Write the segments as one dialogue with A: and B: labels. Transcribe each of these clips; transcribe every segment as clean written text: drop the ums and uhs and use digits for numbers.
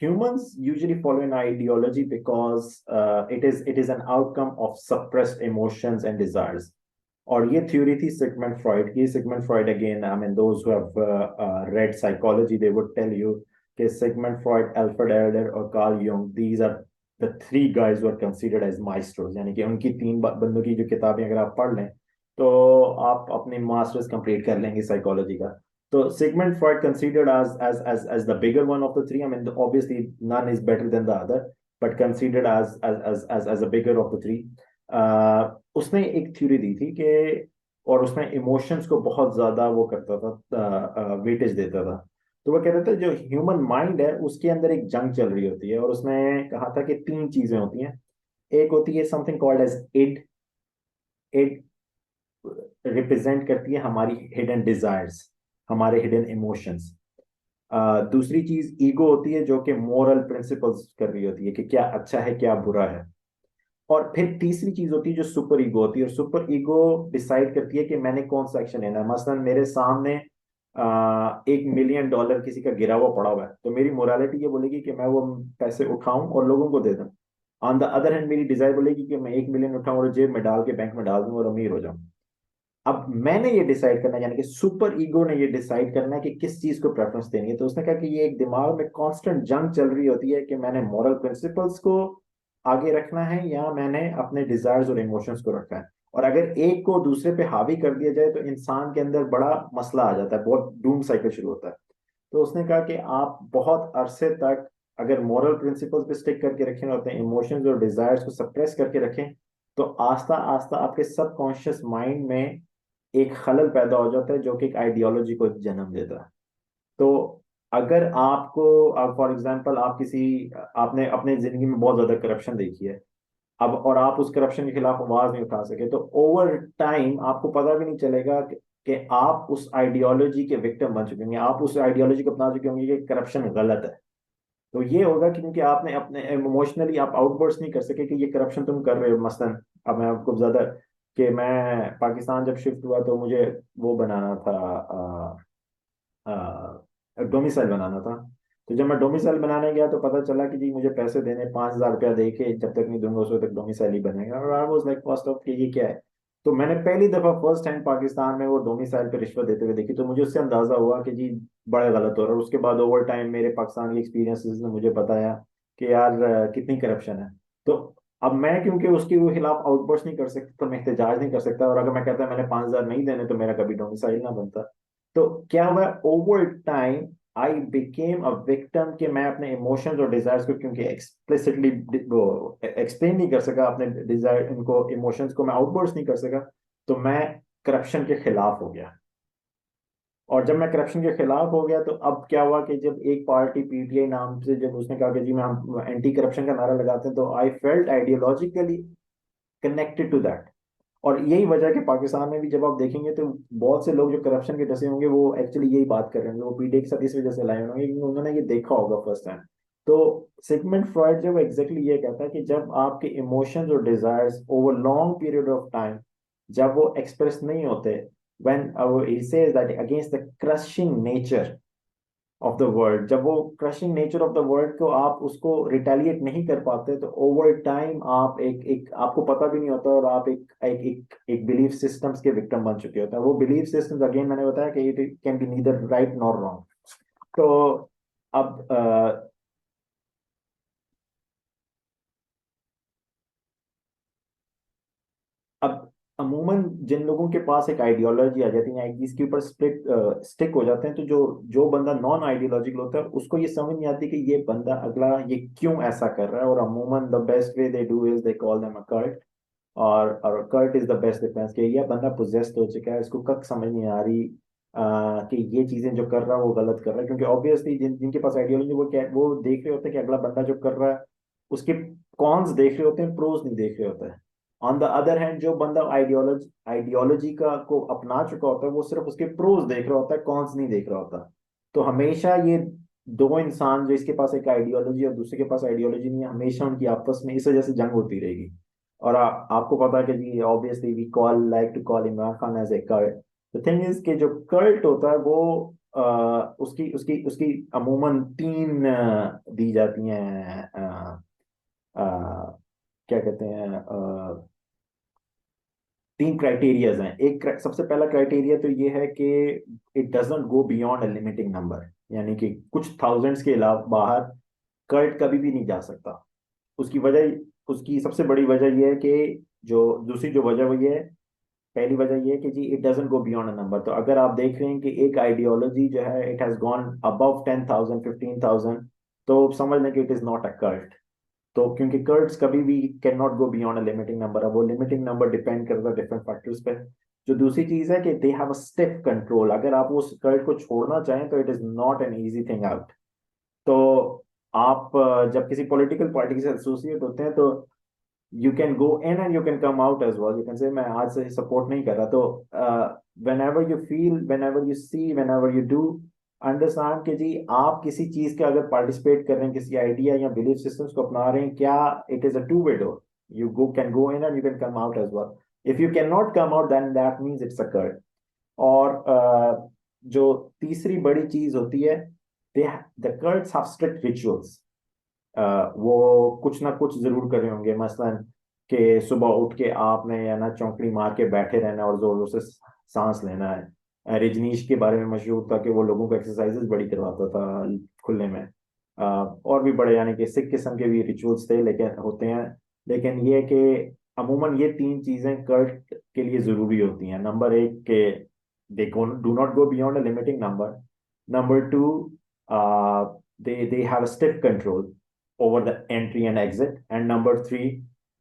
A: Humans usually follow an ideology because it is an outcome of suppressed emotions and desires. और ये theory थी Sigmund Freud की. Sigmund Freud again, I mean those who have read psychology, they would tell you कि Sigmund Freud, Alfred Adler और Carl Jung, these are the three guys who are considered as maestros. यानी कि उनकी तीन बंदों की जो किताबें अगर आप पढ़ लें तो आप अपने मास्टर्स कंप्लीट कर लेंगे साइकोलॉजी का. So Sigmund Freud considered as the bigger one of the three. I mean, obviously none is better than the other, but considered as a bigger of the three. उसने एक theory दी थी कि, और उसमें emotions को बहुत ज्यादा वो करता था, वेटेज देता था. तो वो कहता था जो ह्यूमन माइंड है उसके अंदर एक जंग चल रही होती है, और उसने कहा था कि तीन चीजें होती हैं. एक होती है something called as id. Id represent करती है हमारी हिडन डिजायर्स, हमारे हिडन इमोशंस. दूसरी चीज ईगो होती है, जो कि मोरल प्रिंसिपल्स कर रही होती है कि क्या अच्छा है क्या बुरा है. और फिर तीसरी चीज होती है जो सुपर ईगो होती है, और सुपर ईगो डिसाइड करती है कि मैंने कौन सा एक्शन लेना है. मसलन मेरे सामने $1 मिलियन किसी का गिरा हुआ पड़ा हुआ है, तो मेरी मोरालिटी ये बोलेगी कि मैं वो पैसे उठाऊं और लोगों को दे दूं. ऑन द अदर हैंड मेरी डिजायर बोलेगी कि मैं 1 मिलियन उठाऊं और जेब में डाल के बैंक में डाल दूं और अमीर हो जाऊं. अब मैंने ये डिसाइड करना है, यानी कि सुपर ईगो ने ये डिसाइड करना है कि किस चीज को प्रेफरेंस देनी है. तो उसने कहा कि ये एक दिमाग में कांस्टेंट जंग चल रही होती है कि मैंने मॉरल प्रिंसिपल्स को आगे रखना है या मैंने अपने डिजायर्स और इमोशंस को रखना है. और अगर एक को दूसरे पे हावी कर दिया जाए तो इंसान के अंदर बड़ा मसला आ जाता है, बहुत डूम साइकिल शुरू होता है. तो उसने कहा कि आप बहुत अरसे तक अगर मॉरल प्रिंसिपल्स पे स्टिक करके रखें और अपने इमोशंस और डिजायर्स को सप्रेस करके रखें, तो आस्ता आस्ता आपके सबकॉन्शियस माइंड में एक खलल पैदा हो जाता है जो कि एक आइडियोलॉजी को जन्म देता है. तो अगर आपको, फॉर एग्जांपल, आप किसी, आपने अपने जिंदगी में बहुत ज्यादा करप्शन देखी है अब, और आप उस करप्शन के खिलाफ आवाज नहीं उठा सके, तो ओवर टाइम आपको पता भी नहीं चलेगा कि आप उस आइडियोलॉजी के विक्टिम बन चुके होंगे, आप उस आइडियोलॉजी को अपना चुके होंगे कि करप्शन गलत है. तो ये होगा कि क्योंकि आपने अपने इमोशनली आप आउटबर्स्ट नहीं कर सके कि ये करप्शन तुम कर रहे हो. मसलन अब मैं आपको ज्यादा, कि मैं पाकिस्तान जब शिफ्ट हुआ तो मुझे वो बनाना था, डोमिसाइल बनाना था. तो जब मैं डोमिसाइल बनाने गया तो पता चला कि जी मुझे पैसे देने, ₹5,000 दे के जब तक नहीं दूंगा उस वक्त तक डोमिसाइल ही बनेगा. और I was like first of कि ये क्या है. तो मैंने पहली दफा फर्स्ट टाइम पाकिस्तान में वो डोमिसाइल पे रिश्वत देते हुए देखी, तो मुझे उससे अंदाजा हुआ कि जी बड़ा गलत हो रहा है. और उसके बाद ओवर टाइम मेरे पाकिस्तान के एक्सपीरियंसेस ने मुझे बताया कि यार कितनी करप्शन है. तो अब मैं क्योंकि उसके खिलाफ आउटबर्स्ट नहीं कर सकता, तो मैं एहतजाज नहीं कर सकता, और अगर मैं कहता मैंने 5,000 नहीं देने तो मेरा कभी डोमिसाइल ना बनता. तो क्या हुआ, over time I became a victim, कि मैं अपने इमोशंस और डिजायर्स को क्योंकि एक्सप्लिसिटली एक्सप्लेन नहीं कर सका, अपने डिजायर इनको इमोशंस को मैं आउटबर्स्ट नहीं कर सका, तो मैं करप्शन के खिलाफ हो गया. और जब मैं करप्शन के खिलाफ हो गया तो अब क्या हुआ कि जब एक पार्टी पीटीआई नाम से, जब उसने कहा कि जी मैं हम एंटी करप्शन का नारा लगाते हैं, तो I felt ideologically connected to that. और यही वजह है कि पाकिस्तान में भी जब आप देखेंगे तो बहुत से लोग जो करप्शन के डसे होंगे वो एक्चुअली यही बात कर रहे होंगे, वो पीडीए के साथ इस वजह से लाए होंगे क्योंकि उन्होंने ये देखा होगा फर्स्ट टाइम. तो सिगमंड फ्रॉइड जो एग्जैक्टली ये कहता है कि जब आपके इमोशंस और desires over long period of time जब वो एक्सप्रेस नहीं होते, when he says that against the crushing nature of the world, जब वो crushing nature of the world को आप उसको रिटेलिएट नहीं कर पाते, तो ओवर टाइम आप एक एक आपको पता भी नहीं होता और आप एक बिलीफ सिस्टम्स के विक्टिम बन चुके होते हैं. वो बिलीफ सिस्टम्स अगेन मैंने बताया कि it can be neither right nor wrong. तो अब अब अमूमन जिन लोगों के पास एक आइडियोलॉजी आ जाती है, एक इसके ऊपर स्टिक हो जाते हैं, तो जो जो बंदा नॉन आइडियोलॉजिकल होता है उसको ये समझ नहीं आती कि ये बंदा अगला ये क्यों ऐसा कर रहा है. और अमूमन the best way they do is they call them a cult, और cult is the best defence. कि ये बंदा पोजेस्ड हो चुका है, इसको कब समझ नहीं आ रही कि ये चीजें जो कर रहा है वो गलत कर रहा है. क्योंकि ऑब्वियसली जिनके पास आइडियोलॉजी वो क्या वो देख रहे होते हैं कि अगला बंदा जो कर रहा है उसके कॉन्स देख रहे होते हैं, प्रोज नहीं देख रहे होते हैं. ऑन द अदर हैंड जो बंदा आइडियोलॉजी का को अपना चुका होता है वो सिर्फ उसके प्रोज देख रहा होता है, कॉन्स नहीं देख रहा होता. तो हमेशा ये दो इंसान जो इसके पास एक आइडियोलॉजी और दूसरे के पास आइडियोलॉजी नहीं है, हमेशा उनकी आपस में इस वजह से जंग होती रहेगी. और आपको पता है कि जी obviously we call like to call Imran Khan as a cult. The thing is कि जो कल्ट होता है वो उसकी उसकी उसकी अमूमन तीन दी जाती हैं, क्या कहते हैं, तीन क्राइटेरियाज हैं। सबसे पहला क्राइटेरिया तो ये है कि it doesn't go beyond a limiting number, यानी कि कुछ थाउजेंड्स के अलावा बाहर कर्ट कभी भी नहीं जा सकता। उसकी वजह, उसकी सबसे बड़ी वजह यह है कि जो दूसरी जो वजह वो ये है, पहली वजह ये है कि जी it doesn't go beyond a number. तो अगर आप देख रहे हैं कि एक आइडियोलॉजी जो है इट हैज गॉन अबव 10,000 15,000, तो समझ लें कि it is not a cult. तो क्योंकि कर्ट्स कभी भी can not go beyond a limiting number, अब वो लिमिटिंग नंबर डिपेंड करता है डिफरेंट फैक्टर्स पे। जो दूसरी चीज है कि they have a stiff control, अगर आप उस कर्ट को छोड़ना चाहें तो it is not an easy thing out. तो आप जब किसी पॉलिटिकल पार्टी से एसोसिएट होते हैं तो you can go in and you can come out as well, you can say मैं आज से सपोर्ट नहीं कर रहा। तो whenever you feel, whenever you see, whenever you do understand कि जी आप किसी चीज के अगर पार्टिसिपेट कर रहे हैं, किसी आइडिया या बिलीफ सिस्टम्स को अपना रहे हैं, क्या it is a two way door, you go can go in and you can come out as well. If you can not come out then that means it's a cult. और जो तीसरी बड़ी चीज होती है, they the cults have strict rituals. वो कुछ ना कुछ जरूर कर रहे होंगे, मसलन कि सुबह उठ के आपने या ना चौंकड़ी मार के बैठे रहना और जोर जोर से सांस लेना है। रजनीश के बारे में मशहूर था कि वो लोगों को एक्सरसाइजेस बड़ी करवाता था खुले में। और भी बड़े यानी कि सिख किस्म के भी रिचुअल्स थे लेकिन होते हैं। लेकिन ये कि अमूमन ये तीन चीजें कर्ट के लिए जरूरी होती हैं। नंबर एक के they do not go beyond a limiting number. Number two, they have a stiff control over the entry and exit. And number three,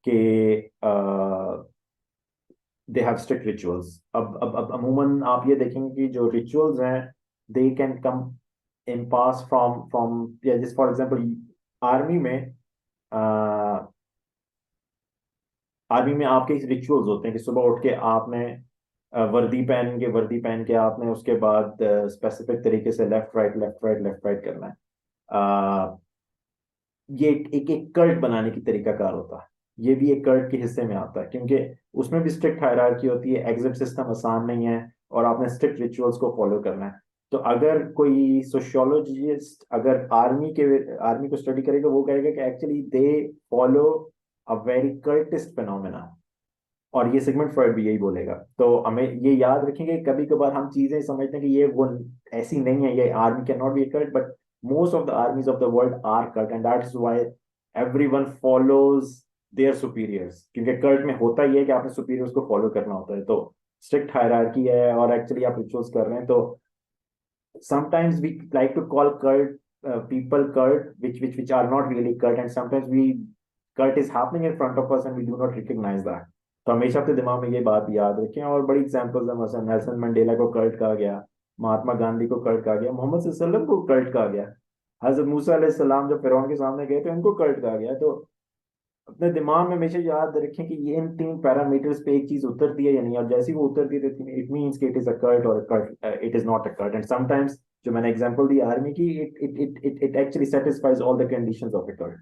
A: कि दे हैव स्ट्रिक्ट रिचुअल्स। अब अमूमन आप ये देखेंगे कि जो रिचुअल्स हैं they can come in pass from या जिस फॉर एग्जांपल आर्मी में, आर्मी में आपके रिचुअल्स होते हैं कि सुबह उठ के आपने वर्दी पहन के आपने उसके बाद स्पेसिफिक तरीके से left right left right left right करना है। ये एक एक कर्ट बनाने की तरीकाकार होता है। ये भी एक कर्ट के हिस्से में आता है क्योंकि उसमें भी स्ट्रिक्ट हायरार्की होती है, एग्जिट सिस्टम आसान नहीं है और आपने स्ट्रिक्ट रिचुअल्स को फॉलो करना है। तो अगर कोई सोशियोलॉजिस्ट अगर आर्मी को स्टडी करेगा वो कहेगा कि actually they follow a very cultist phenomena. और ये सिगमंड फ्रॉइड भी यही बोलेगा। तो हमें ये याद रखेंगे, कभी कभार हम चीजें समझते हैं कि ये वो ऐसी नहीं है, ये army can not be cult, but most of the armies of the world are cult and that is why everyone follows their superiors, क्योंकि कल्ट में होता ही है कि आपने सुपीरियर्स को फॉलो करना होता है। तो स्ट्रिक्ट हायरार्की है और एक्चुअली आप रिचुअल्स कर रहे हैं। तो sometimes we like to call cult people cult which are not really cult, and sometimes we cult is happening in front of us and we do not recognize that। तो हमेशा अपने दिमाग में ये बात याद रखें। और बड़ी एग्जांपल्स है, मसलन नेल्सन मंडेला को कल्ट कहा गया, महात्मा गांधी को कल्ट कहा गया, मोहम्मद सल्लल्लाहु अलैहि वसल्लम को कल्ट कहा गया, हजरत मूसा अलैहि सलाम जब फिरौन के सामने गए थे उनको कल्ट कहा गया। तो अपने दिमाग में हमेशा याद रखें कि ये इन तीन पैरामीटर्स पे एक चीज उतरती है या नहीं, और जैसी वो उतरती है इट मीन्स कि इट इज अ कल्ट और it is not a cult. And sometimes जो मैंने एग्जांपल दी आर्मी की, it actually satisfies all the conditions of a cult.